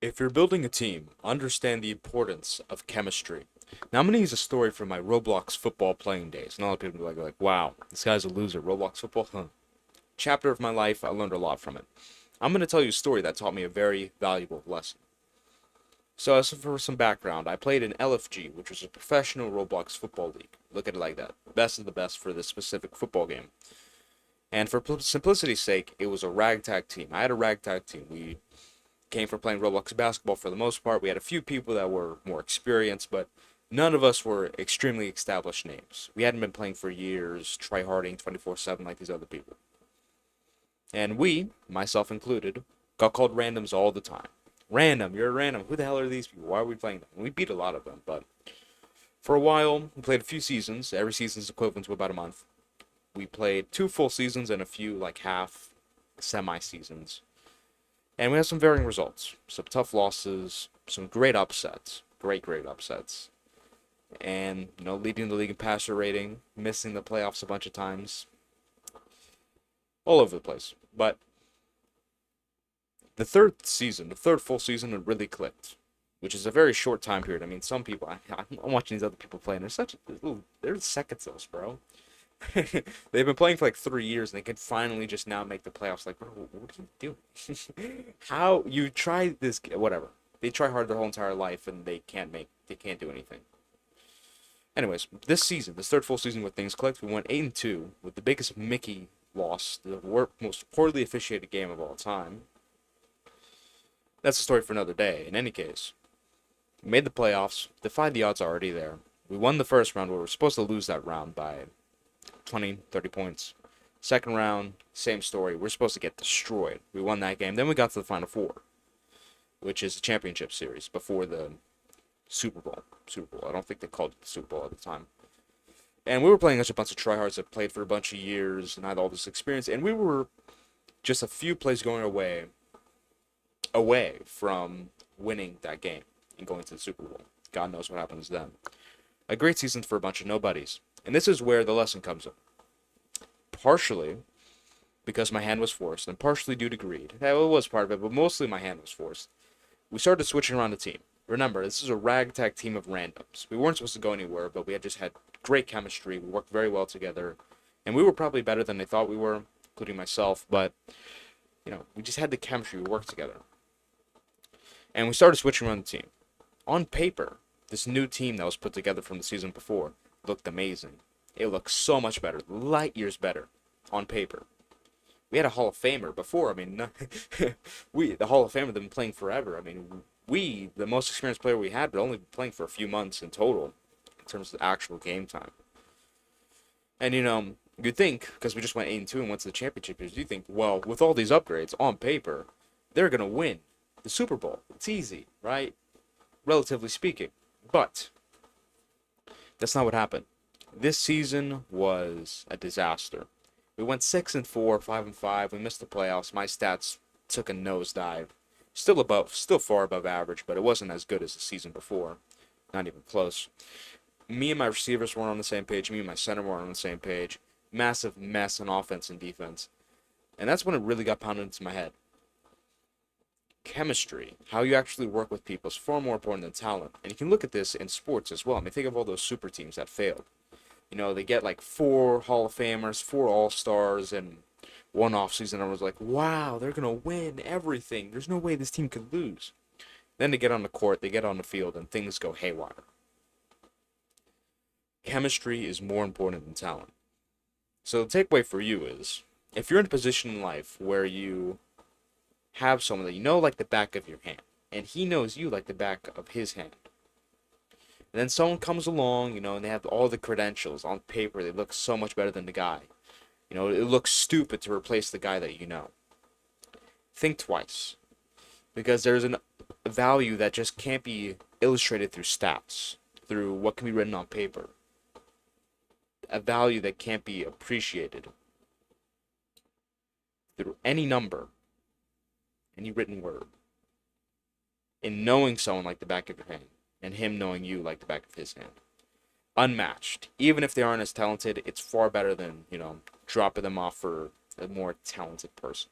If you're building a team, understand the importance of chemistry. Now I'm gonna use a story from my Roblox football playing days. And a lot of people are like, wow, this guy's a loser. Roblox football, huh? Chapter of my life, I learned a lot from it. I'm gonna tell you a story that taught me a very valuable lesson. So as for some background, I played in LFG, which was a professional Roblox football league. Look at it like that. Best of the best for this specific football game. And for simplicity's sake, it was a ragtag team. I had a ragtag team. We came from playing Roblox basketball for the most part. We had a few people that were more experienced, but none of us were extremely established names. We hadn't been playing for years, try-harding 24/7 like these other people. And we, myself included, got called randoms all the time. Random, you're a random. Who the hell are these people? Why are we playing them? And we beat a lot of them, but for a while, we played a few seasons. Every season is equivalent to about a month. We played 2 full seasons and a few like half semi-seasons. And we had some varying results. Some tough losses, some great upsets. Great upsets. And, leading the league in passer rating, missing the playoffs a bunch of times. All over the place. But the third full season, it really clicked. Which is a very short time period. I mean, some people, I'm watching these other people play, and they're seconds, bro. They've been playing for like 3 years, and they can finally just now make the playoffs. Like, bro, what are you doing? How you try this? Whatever. They try hard their whole entire life, and they can't do anything. Anyways, this season, this third full season, where things clicked, we went 8-2 with the biggest Mickey loss, the most poorly officiated game of all time. That's a story for another day. In any case, we made the playoffs, defied the odds already there. We won the first round, where we were supposed to lose that round by 20, 30 points. Second round, same story. We're supposed to get destroyed. We won that game. Then we got to the Final Four, which is the championship series before the Super Bowl. I don't think they called it the Super Bowl at the time. And we were playing against a bunch of tryhards that played for a bunch of years and had all this experience. And we were just a few plays going away from winning that game and going to the Super Bowl. God knows what happens then. A great season for a bunch of nobodies. And this is where the lesson comes in. Partially because my hand was forced, and partially due to greed. It was part of it, but mostly my hand was forced. We started switching around the team. Remember, this is a ragtag team of randoms. We weren't supposed to go anywhere, but we had just had great chemistry. We worked very well together. And we were probably better than they thought we were, including myself, but, we just had the chemistry. We worked together. And we started switching around the team. On paper, this new team that was put together from the season before looked amazing. It looked so much better, light years better on paper. We had a Hall of Famer before. I mean, the Hall of Famer, they've been playing forever. I mean, the most experienced player we had, but only playing for a few months in total in terms of actual game time. And, you'd think, because we just went 8-2 and went to the championship, you think, well, with all these upgrades on paper, they're going to win the Super Bowl. It's easy, right? Relatively speaking. But that's not what happened. This season was a disaster. We went 6-4, 5-5. We missed the playoffs. My stats took a nosedive. Still far above average, but it wasn't as good as the season before. Not even close. Me and my receivers weren't on the same page. Me and my center weren't on the same page. Massive mess on offense and defense. And that's when it really got pounded into my head. Chemistry, how you actually work with people, is far more important than talent. And you can look at this in sports as well. I mean, think of all those super teams that failed. They get like 4 Hall of Famers, 4 All-Stars, and one off-season. I was like, wow, they're going to win everything. There's no way this team could lose. Then they get on the court, they get on the field, and things go haywire. Chemistry is more important than talent. So the takeaway for you is, if you're in a position in life where you have someone that you know like the back of your hand, and he knows you like the back of his hand, and then someone comes along, and they have all the credentials on paper, they look so much better than the guy. It looks stupid to replace the guy that you know. Think twice. Because there's a value that just can't be illustrated through stats, through what can be written on paper. A value that can't be appreciated through any number, any written word. In knowing someone like the back of your hand, and him knowing you like the back of his hand. Unmatched. Even if they aren't as talented, it's far better than, dropping them off for a more talented person.